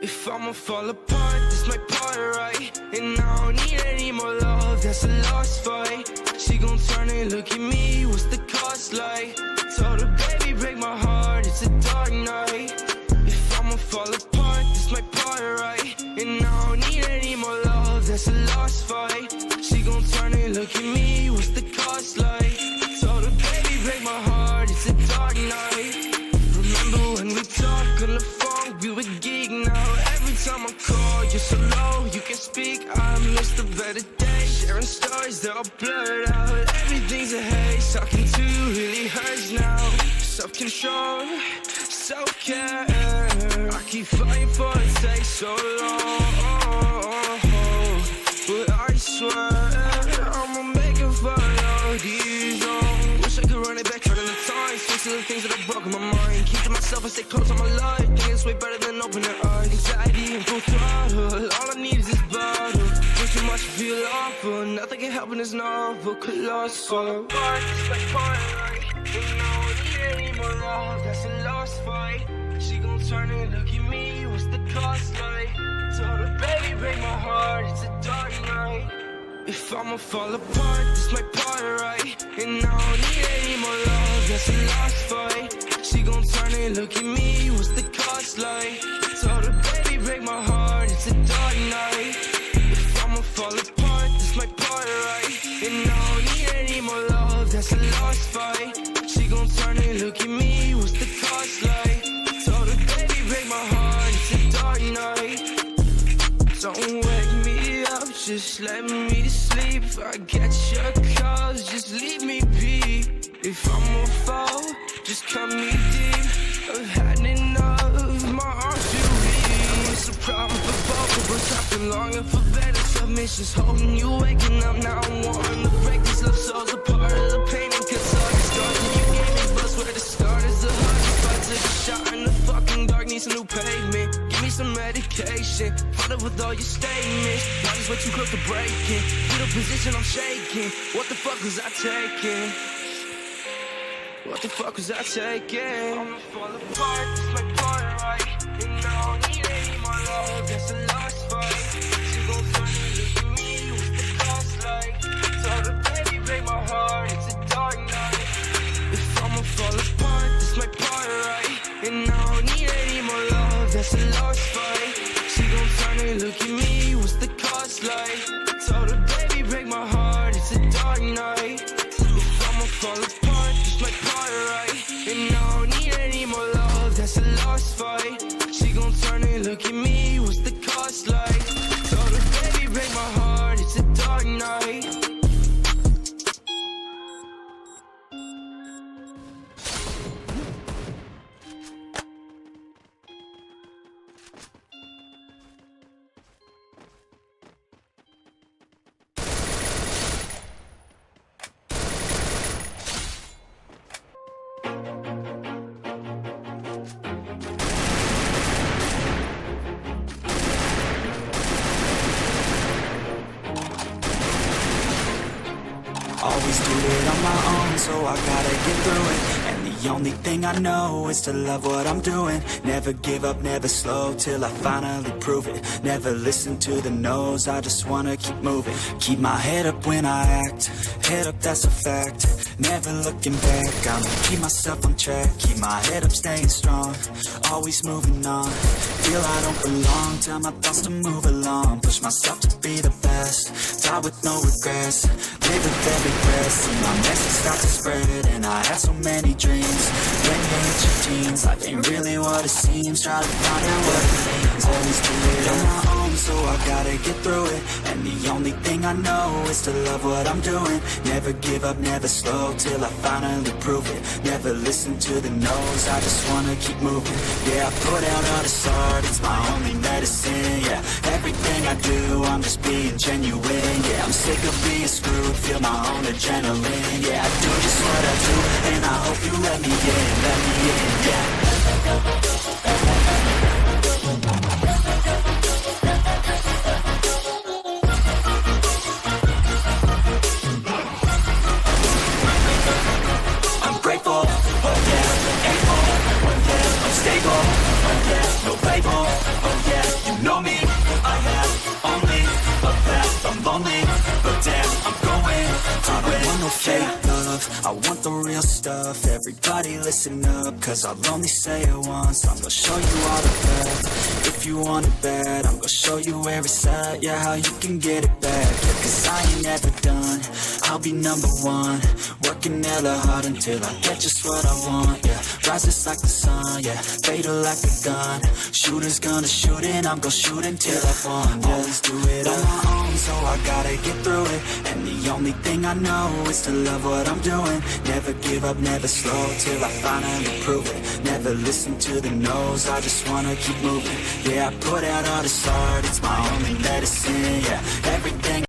If I'ma fall apart, this might part right. And I don't need any more love, that's a lost fight. She gon' turn and look at me, what's the cost like? Told her, baby, break my heart, it's a dark night. If I'ma fall apart, this might part right. And I don't need any more love, that's a lost fight. She gon' turn and look at me, what's the cost like? Told her, baby, break my heart, it's a dark night. Remember when we talked on the phone, we were geek now. Every time I call, you're so low, you can speak. I miss the better days, sharing stories that are blurred out. Everything's a haze, talking to you really hurts now. Self-control, self-care, I keep fighting for it, takes so long. But I swear, I'ma make it for all these wrongs. Wish I could run it back, turning the time, fixing the things that have broken my mind. Keep to myself and stay close on my life. Think it's way better than opening eyes. Anxiety and full throttle, all I need is this bottle. Way too much to feel awful, nothing can help in this novel. Colossal. It's like part right. And I don't need any more love, that's a lost fight. She gon' turn and look at me, what's the cost like? Told her, baby, break my heart, it's a dark night. If I'ma fall apart, this might part right. And I don't need any more love, that's a lost fight. She gon' turn and look at me, what's the cost like? Told her, baby, break my heart, it's a dark night. If I'ma fall apart, this might part right. And I don't need any more love, that's a lost fight. She gon' turn and look at me, what's the cost like? Told her, baby, break my heart, it's a dark night. Don't wake me up, just let me sleep. I get your calls, just leave me be. If I'ma fall, just cut me deep. I've had enough, my arms feel weak. It's a problem for both of us, I've been longing for better submissions. Holding you, waking up, now I'm wanting to break these love souls apart. Of the pain and cuts all the scars that you gave me, but where the start is the hardest fight. Took a shot in the fucking dark, needs a new pavement. Give me some medication, fought up with all your statements. Now just way too close to breaking. Feel the position I'm shaking. What the fuck was I taking? What the fuck was I taking? I'ma fall apart, this might part right. And I don't need any more love, that's a lost fight. She gon' turn and look at me, what's the cost like? Told her, baby, break my heart, it's a dark night. If I'ma fall apart, this might part right. And I don't need any more love, that's a lost fight. She gon' turn and look at me, what's the cost like? Told her, baby, break my heart, it's a dark night. If I'ma fall apart, this might part right. And I don't need any more love, that's a lost fight. She gon' turn and look at me, what's the cost like? Told her, baby, break my heart, it's a dark night. Always do it on my own, so I gotta get through it. And the only thing I know is to love what I'm doing. Never give up, never slow, till I finally prove it. Never listen to the no's, I just wanna keep moving. Keep my head up when I act, head up, that's a fact. Never looking back, I'ma keep myself on track. Keep my head up, staying strong, always moving on. Feel I don't belong, tell my thoughts to move along. Push myself to be the best, die with no regrets. Live with every breath, see my message start to spread. And I had so many dreams, when you're in your teens. Life ain't really what it seems, try to find out what it means. Always do it on my own, so I gotta get through it. And the only thing I know is to love what I'm doing. Never give up, never slow, till I finally prove it. Never listen to the no's, I just wanna keep moving. Yeah, I put out all this art, it's my only medicine. Yeah, everything I do, I'm just being genuine. Yeah, I'm sick of being screwed, feel my own adrenaline. Yeah, I do just what I do, and I hope you let me in, yeah. I'm grateful, oh yeah, able, oh yeah, I'm stable, oh yeah, no label, oh yeah. know me, I have only a path. I'm lonely, but damn, I'm going to I don't want no fake love, I want the real stuff. Everybody listen up, cause I'll only say it once. I'm gonna show you all the path. If you want it bad, I'm gonna show you where it's at. Yeah, how you can get it back. Yeah, cause I ain't never done, I'll be number one. Working hella hard until I get just what I want. Yeah, rises like the sun, yeah, fatal like a gun. Shooters gonna shoot and I'm gonna shoot until I won. Yeah, always do it on my own, so I gotta get through it. And the only thing I know is to love what I'm doing. Never give up, never slow, till I finally prove it. Never listen to the no's, I just wanna keep moving. Yeah, I put out all this art, it's my only medicine. Yeah, everything